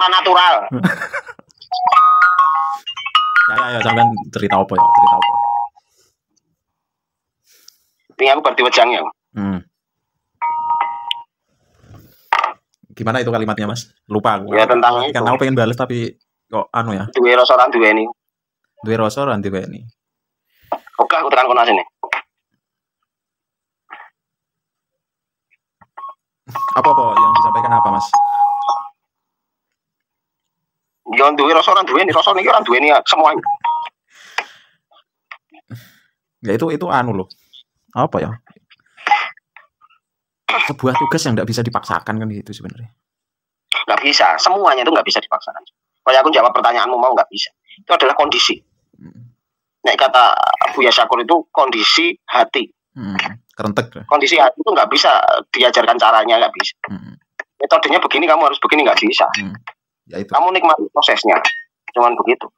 supranatural. Ya, sampean cerita apa ya? Cerita apa? Ini aku berarti wejang ya. Gimana itu kalimatnya, Mas? Lupa aku. Ya tentang itu. Kan aku pengen bales tapi kok anu ya. Duwe rasa ora duweni. Duwe rasa ora duweni. Oke, aku tekan kono sini. Apa yang disampaikan apa, Mas? Ya duwe rasa ora duweni, rasa niki ora duweni semuanya. Ya itu anu loh. Apa ya? Sebuah tugas yang nggak bisa dipaksakan kan gitu sebenarnya. Nggak bisa, semuanya itu nggak bisa dipaksakan. Kalau aku jawab pertanyaanmu mau nggak bisa. Itu adalah kondisi. Nek kata Buya Syakur itu kondisi hati. Kerentek. Kondisi hati itu nggak bisa diajarkan caranya, nggak bisa. Metodenya begini, kamu harus begini, nggak bisa. Ya itu. Kamu nikmati prosesnya, cuman begitu.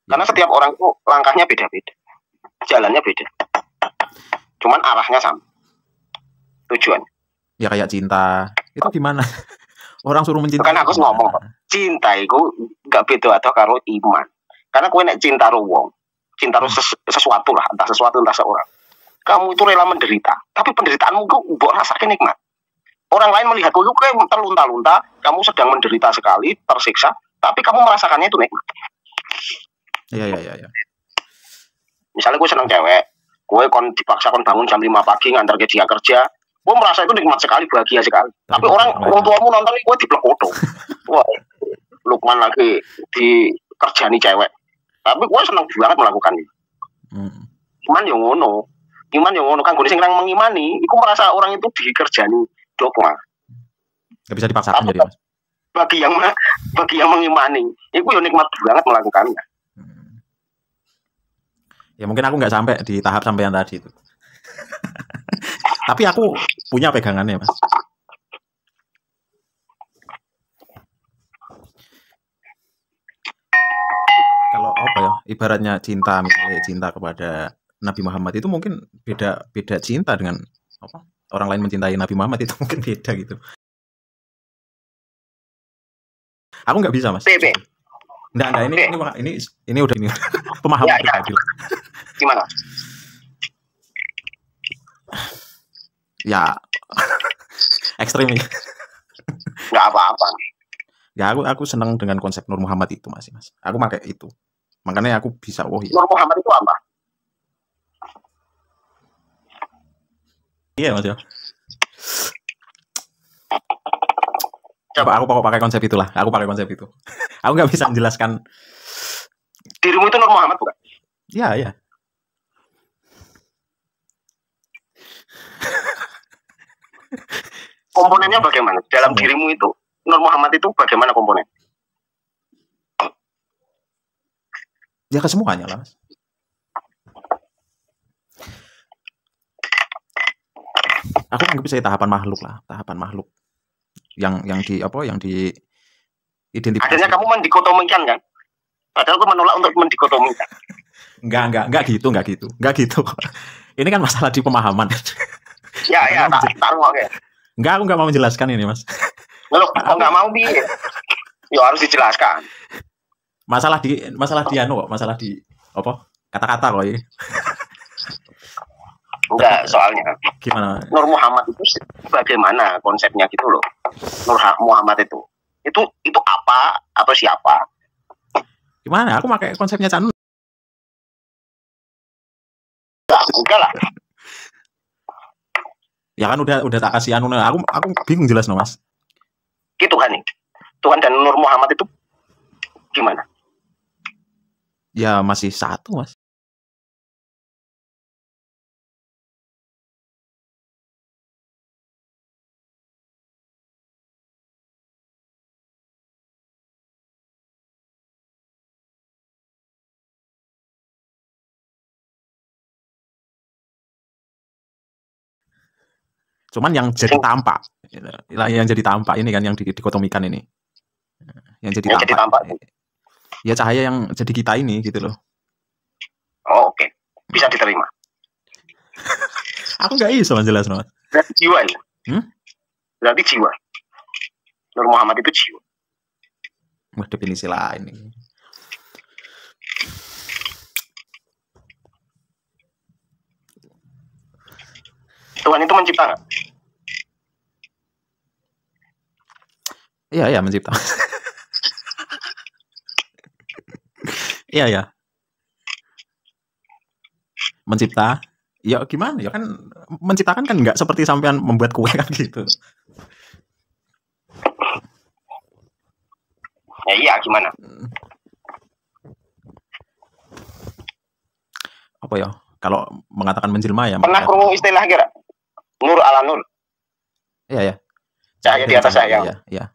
Karena setiap orang itu langkahnya beda-beda, jalannya beda. Cuman arahnya sama. Tujuan. Ya kayak cinta. Itu gimana? Orang suruh mencintai. Kan aku ngomong, cinta itu nggak beda atau karo iman. Karena kowe nek cinta ro wong, cinta ro sesuatu lah, entah sesuatu entah seorang. Kamu itu rela menderita, tapi penderitaanmu kok mbok rasakan nikmat. Orang lain melihat kowe terlunta-lunta, kamu sedang menderita sekali, tersiksa, tapi kamu merasakannya itu nikmat. Iya. Misalnya kowe seneng cewek, kowe kon dipaksa kon bangun jam 5 pagi ngantar ke dia kerja, gue merasa itu nikmat sekali, bahagia sekali. Tapi orang tuamu nonton gue di blok foto. Wah, Lukman lagi dikerjani cewek. Tapi gue senang banget melakukannya. Iman yang ngono kan gue sing nang mengimani, aku merasa orang itu dikerjani dogma. Gak bisa dipaksakan jadi, Mas. Bagi yang mengimani, itu yo nikmat banget melakukannya. Ya mungkin aku nggak sampai di tahap sampai yang tadi itu. Tapi aku punya pegangannya, Mas. Kalau apa ya, ibaratnya cinta, misalnya cinta kepada Nabi Muhammad itu mungkin beda cinta dengan apa? Orang lain mencintai Nabi Muhammad itu mungkin beda gitu. Aku nggak bisa, Mas. Enggak, ini udah pemahaman pribadi. Gimana? Ya ekstrim ya. Nggak apa-apa. Ya aku senang dengan konsep Nur Muhammad itu, Mas. Aku pakai itu. Makanya aku bisa ya. Nur Muhammad itu apa? Iya, Mas ya. Coba aku pakai konsep itulah. Aku pakai konsep itu. Aku nggak bisa menjelaskan. Dirimu itu Nur Muhammad bukan? Iya. Komponennya bagaimana? Dalam dirimu itu, Nur Muhammad itu bagaimana komponen? Ya kesemuanya lah, Mas. Aku nggak bisa tahapan makhluk yang di identifikasi. Akhirnya kamu mendikotomikan kan? Padahal aku menolak untuk mendikotomikan. Enggak gitu. Ini kan masalah di pemahaman. Ya, taruh oke. Enggak, aku nggak mau menjelaskan ini, Mas. Loh, kok nggak mau bi? Ya harus dijelaskan. Masalah di apa? Kata-kata kok ini. Enggak, soalnya gimana? Nur Muhammad itu bagaimana konsepnya gitu loh. Nur Muhammad itu apa atau siapa? Gimana? Aku pakai konsepnya Chan. Enggak lah. Ya kan udah tak kasih anu. Aku bingung jelas no, Mas. Gitu kan nih. Tuhan dan Nur Muhammad itu gimana? Ya masih satu, Mas. Cuman yang jadi tampak ini kan yang dikotomikan ini. Yang jadi tampak. Ya cahaya yang jadi kita ini gitu loh. Oh, oke. Bisa diterima. Aku nggak bisa menjelaskan, Mas. Berarti jiwa ya? Berarti jiwa. Nur Muhammad itu jiwa. Wah, definisi lain ini. Tuhan itu mencipta nggak? Iya, mencipta. Iya. Mencipta. Ya gimana ya, kan menciptakan kan nggak seperti sampean membuat kue kan gitu. Ya iya, gimana? Apa ya? Kalau mengatakan menjelma ya. Pernah krungu istilah kira? Nur ala nur. Iya. Cahaya di atas cahaya. Iya.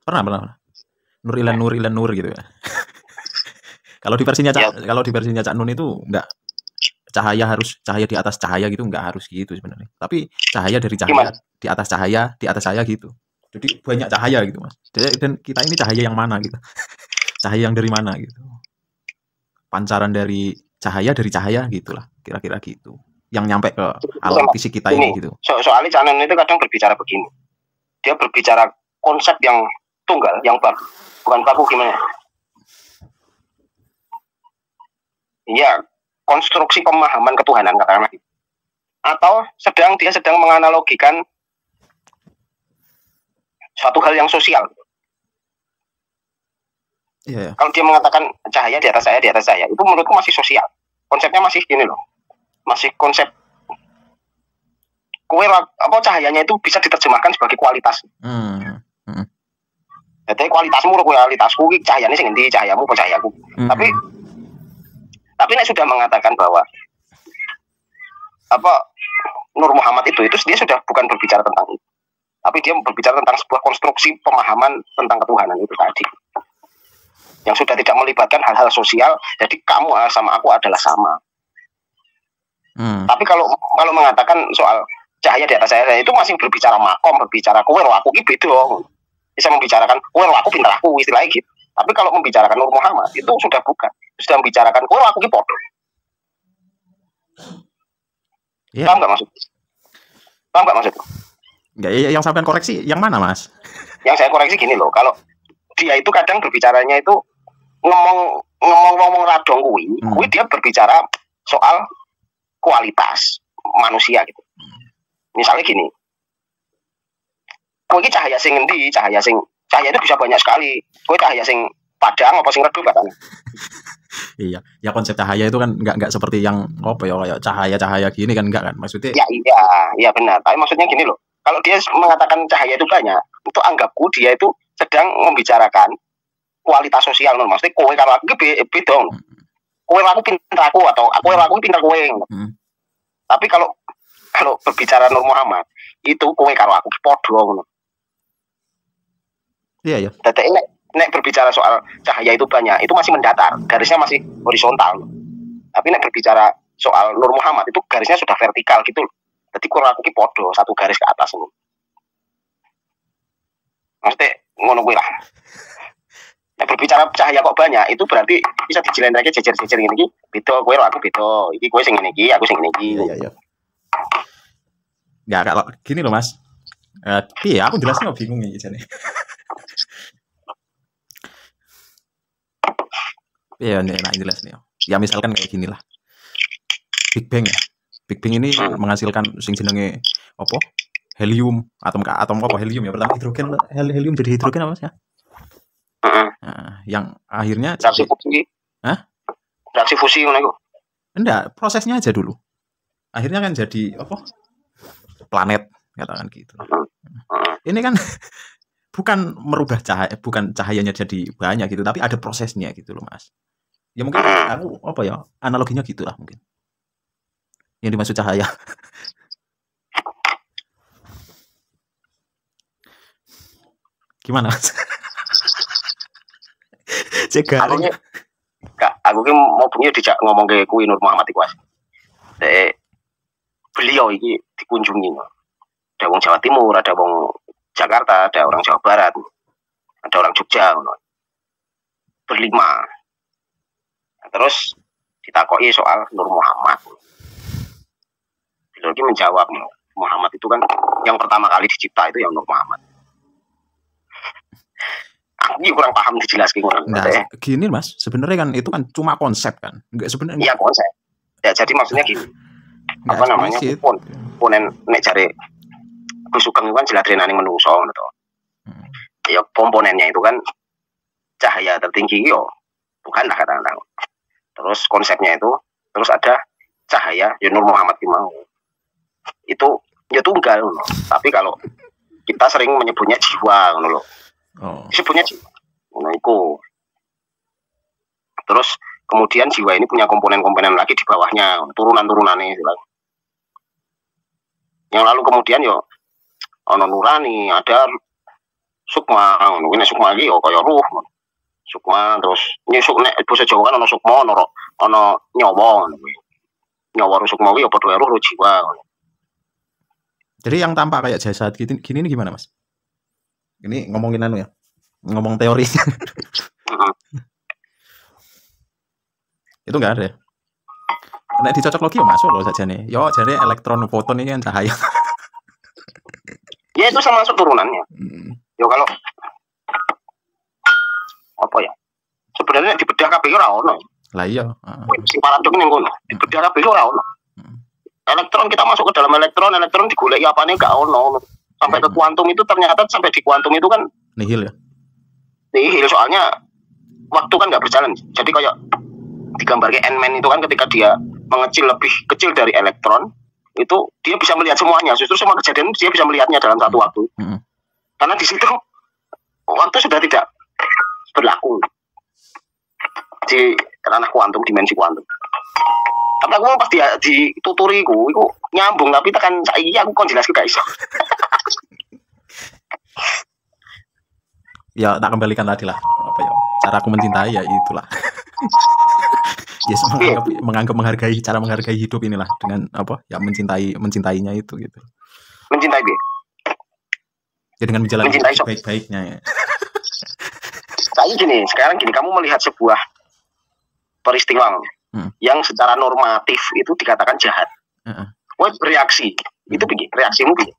Pernah. Nur ilan nur gitu ya. Kalau di versinya Cak Nun itu enggak, cahaya di atas cahaya gitu, enggak harus gitu sebenarnya. Tapi cahaya dari cahaya, gimana? Di atas cahaya gitu. Jadi banyak cahaya gitu, Mas. Dan kita ini cahaya yang mana gitu. Cahaya yang dari mana gitu. Pancaran dari cahaya gitulah, kira-kira gitu. Yang nyampe ke alam fisik kita ini gitu. Soalnya Cak Nun itu kadang berbicara begini. Dia berbicara konsep yang tunggal, yang baku. Bukan baku gimana? Iya, konstruksi pemahaman ketuhanan katakanlah. Atau dia sedang menganalogikan suatu hal yang sosial. Iya. Kalau dia mengatakan cahaya di atas saya, itu menurutku masih sosial. Konsepnya masih gini loh. Masih konsep cahayanya itu bisa diterjemahkan sebagai kualitas. Jadi kualitasku, cahayanya sing endi, cahayamu apa cahayaku. Tapi nek sudah mengatakan bahwa Nur Muhammad itu dia sudah bukan berbicara tentang itu. Tapi dia berbicara tentang sebuah konstruksi pemahaman tentang ketuhanan itu tadi. Yang sudah tidak melibatkan hal-hal sosial, jadi kamu sama aku adalah sama. Tapi kalau mengatakan soal cahaya di atas saya, itu masih berbicara makom, berbicara kowe lo aku ki beda. Bisa membicarakan kowe lo aku pinter aku istilahnya gitu. Tapi kalau membicarakan Nur Muhammad itu sudah bukan. Sudah membicarakan kowe lo aku ki podo. Yeah. Paham nggak maksudnya? Nggak, yang sampean koreksi yang mana, Mas? Yang saya koreksi gini loh, kalau dia itu kadang berbicaranya itu ngomong radong kuwi dia berbicara soal kualitas manusia gitu. Misalnya gini, kowe iki cahaya sing endi? Cahaya itu bisa banyak sekali. Kowe cahaya sing padang apa sing redup katanya. Iya, ya konsep cahaya itu kan enggak seperti yang kayak cahaya gini kan, enggak kan maksudnya. Ya iya benar. Tapi maksudnya gini loh. Kalau dia mengatakan cahaya itu banyak, itu anggapku dia itu sedang membicarakan kualitas sosial. Maksudnya kowe karo aku beda. Kowe aku pinter aku atau kowe aku pinter kowe. Tapi kalau berbicara Nur Muhammad, itu kowe karo aku padha ngono. Iya. Dadi nek berbicara soal cahaya itu banyak, itu masih mendatar, garisnya masih horizontal. Tapi nek berbicara soal Nur Muhammad itu garisnya sudah vertikal gitu loh. Jadi kurang aku ki podo satu garis ke atas ini. Maksudnya ngono kuwi lah. Nek berbicara cahaya kok banyak, itu berarti bisa dijelentreke jejer-jejer ngene iki, beda kowe karo aku beda. Iki kowe sing ngene iki, aku sing ngene iki. Iya. Enggak kalau gini loh, Mas. Aku jelasnya bingung nih jane. Iya, nah jelas nih. Ya misalkan kayak gini lah. Big Bang ya. Big Bang ini menghasilkan sing jenenge apa? Helium, atom apa helium ya. Pertama hidrogen, helium jadi hidrogen apa sih ya? Nah, yang akhirnya reaksi fusi. Reaksi fusi ngono iku. Enggak, prosesnya aja dulu. Akhirnya kan jadi apa? Planet, katakan gitu. Ini kan bukan merubah cahaya, bukan cahayanya jadi banyak gitu, tapi ada prosesnya gitu loh, Mas. Ya mungkin aku analoginya gitulah mungkin. Yang dimaksud cahaya. Gimana, Mas? Aku ki mau punya dijak ngomong ke kuwi Nur Muhammad iku. Beliau ini dikunjungi. Ada orang Jawa Timur, ada orang Jakarta, ada orang Jawa Barat, ada orang Jogja. Berlima. Terus ditakoki soal Nur Muhammad. Beliau ini menjawab, Muhammad itu kan yang pertama kali dicipta itu yang Nur Muhammad. Ini kurang paham dijelaskan kurang. Nah, gini Mas, sebenarnya kan itu kan cuma konsep kan, enggak sebenarnya. Iya konsep. Ya jadi maksudnya gini. Apa namanya? Komponen nek jare Gus Sugeng itu kan jeladrenane menungso ngono to. Ya komponennya itu kan cahaya tertinggi yo. Bukan lah katakan. Terus konsepnya itu terus ada cahaya ya Nur Muhammad mau. Itu ya tunggal loh. Tapi kalau kita sering menyebutnya jiwa ngono loh. Oh. Disebutnya jiwa. Ngono iku. Terus kemudian jiwa ini punya komponen-komponen lagi di bawahnya, turunan-turunannya gitu. Yang lalu kemudian yo ono nurani, ada sukma, ini sukma lagi yo kaya ruh. Sukma terus nyusuk nek basa Jawa kan ono sukma, ono nyawa. Nyawa sukma yo padha ruh jiwa. Jadi yang tampak kayak jasad gini ini gimana Mas? Ini ngomongin anu ya, ngomong teori. Itu enggak ada ya? Nek dicocok logi ya masuk loh saja nih. Yo jadi elektron foton ini kan cahaya. Ya itu sama masuk turunannya. Yo kalau apa ya? Sebenarnya di bedah kabeh ora ono. Lah iya. Sing paradok ning ngono. Di bedah kabeh ora ono. Elektron kita masuk ke dalam elektron digoleki apane gak ono. Sampai ke kuantum itu ternyata sampai di kuantum itu kan nihil ya. Nihil soalnya waktu kan nggak berjalan. Jadi kayak digambarkan Ant-Man itu kan ketika dia mengecil lebih kecil dari elektron itu dia bisa melihat semuanya. Justru semua kejadian dia bisa melihatnya dalam satu waktu. Karena di situ waktu sudah tidak berlaku di ranah kuantum, dimensi kuantum. Tapi aku pas dia dituturi itu nyambung tapi tekan saiki aku kon jelasku gak iso. Ya tak kembalikan tadi lah apa ya cara aku mencintai ya itulah. Yes, menganggap menghargai cara menghargai hidup inilah dengan apa ya mencintainya itu gitu. Mencintai dia. Ya dengan menjalani baik-baiknya ya. Sekarang gini kamu melihat sebuah peristiwa yang secara normatif itu dikatakan jahat. Wah bereaksi itu begini reaksimu begini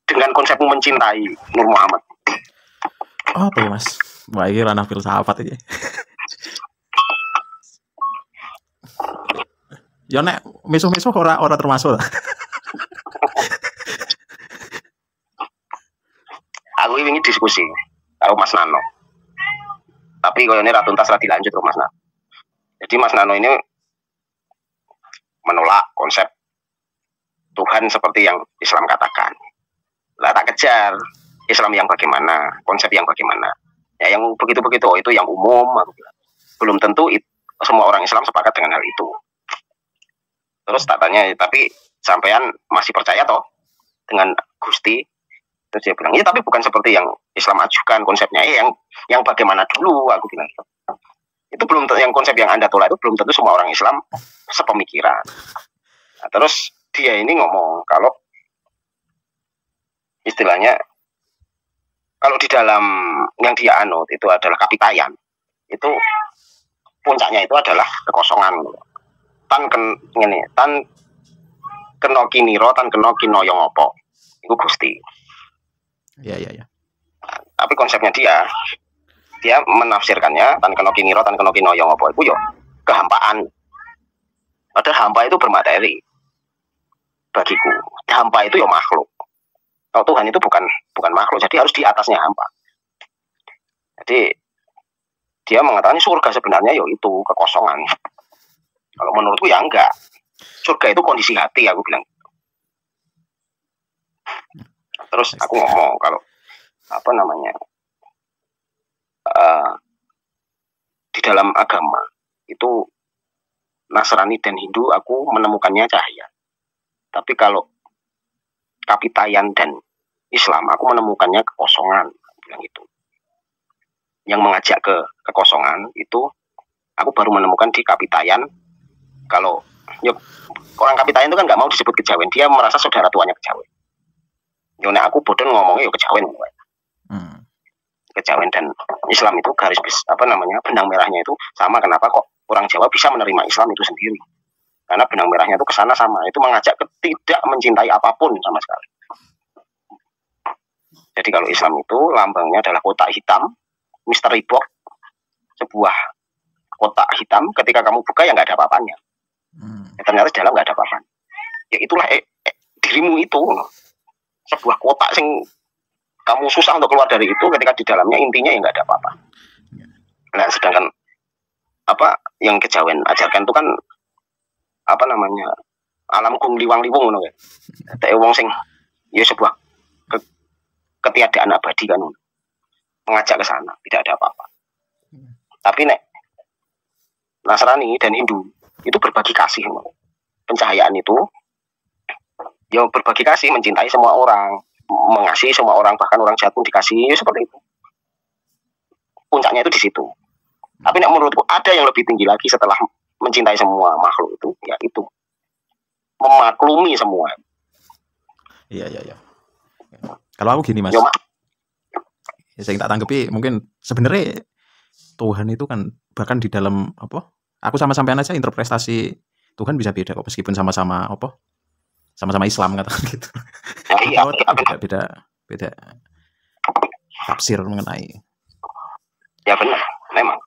dengan konsepmu mencintai Nur Muhammad. Oh apa ya Mas? Wah ini ranah filsafat aja. Ya nek meso-meso ora termasuk lah. Aku ingin diskusi karo Mas Nano. Tapi kalau ini tuntas lah dilanjut Mas Nano. Jadi Mas Nano ini menolak konsep Tuhan seperti yang Islam katakan. Lah tak kejar Islam yang bagaimana, konsep yang bagaimana. Ya yang begitu-begitu itu yang umum aku bilang. Belum tentu semua orang Islam sepakat dengan hal itu. Terus tak tanya, tapi sampean masih percaya toh dengan Gusti? Terus dia bilang, ya tapi bukan seperti yang Islam ajukan konsepnya, yang bagaimana dulu aku bilang. Itu belum yang konsep yang Anda tolak itu belum tentu semua orang Islam sepemikiran. Nah, terus dia ini ngomong kalau istilahnya kalau di dalam yang dia anut itu adalah kapitayan, itu puncaknya itu adalah kekosongan. Tan keno kiniro tan keno kinoyong opo itu Gusti. Iya. Tapi konsepnya dia menafsirkannya tan keno kiniro tan keno kinoyong opo itu yo kehampaan. Padahal hampa itu bermateri. Bagiku, hampa itu yo makhluk. Kalau Tuhan itu bukan makhluk, jadi harus di atasnya hampa. Jadi dia mengatakan surga sebenarnya yo itu kekosongan. Kalau menurutku ya enggak. Surga itu kondisi hati aku bilang. Terus aku ngomong kalau apa namanya di dalam agama itu Nasrani dan Hindu aku menemukannya cahaya. Tapi kalau Kapitayan dan Islam aku menemukannya kekosongan bilang itu. Yang mengajak ke kekosongan itu aku baru menemukan di Kapitayan. Kalau yuk, orang Kapitayan itu kan nggak mau disebut kejawen, dia merasa saudara tuanya kejawen. Yona aku bodoh ngomongnya yuk kejawen. Kejawen dan Islam itu garis apa namanya benang merahnya itu sama. Kenapa kok orang Jawa bisa menerima Islam itu sendiri? Karena benang merahnya itu kesana sama, itu mengajak ke tidak mencintai apapun sama sekali. Jadi kalau Islam itu lambangnya adalah kotak hitam, mystery box, sebuah kotak hitam. Ketika kamu buka ya nggak ada apa-apanya. Ya, ternyata di dalam nggak ada apa-apa. Ya itulah dirimu itu, sebuah kotak sing kamu susah untuk keluar dari itu. Ketika di dalamnya intinya ya nggak ada apa-apa. Nah, sedangkan apa yang kejawen ajarkan itu kan apa namanya, alam gung liwang-liwung ngono ya. Tapi wong sing ya sebuah ketiadaan abadi kan, mengajak ke sana tidak ada apa-apa. Tapi nek Nasrani dan Hindu itu berbagi kasih, pencahayaan itu ya berbagi kasih, mencintai semua orang, mengasihi semua orang, bahkan orang jahat pun dikasihi, ya seperti itu. Puncaknya itu di situ. Tapi nek menurutku ada yang lebih tinggi lagi setelah mencintai semua makhluk itu, ya itu memaklumi semua. Iya. Kalau aku gini mas, saya tak tanggapi mungkin sebenarnya Tuhan itu kan bahkan di dalam apa? Aku sama sampean aja interpretasi Tuhan bisa beda kok, meskipun sama-sama apa? Sama-sama Islam katakan gitu. Iya, beda tafsir mengenai. Ya benar, memang.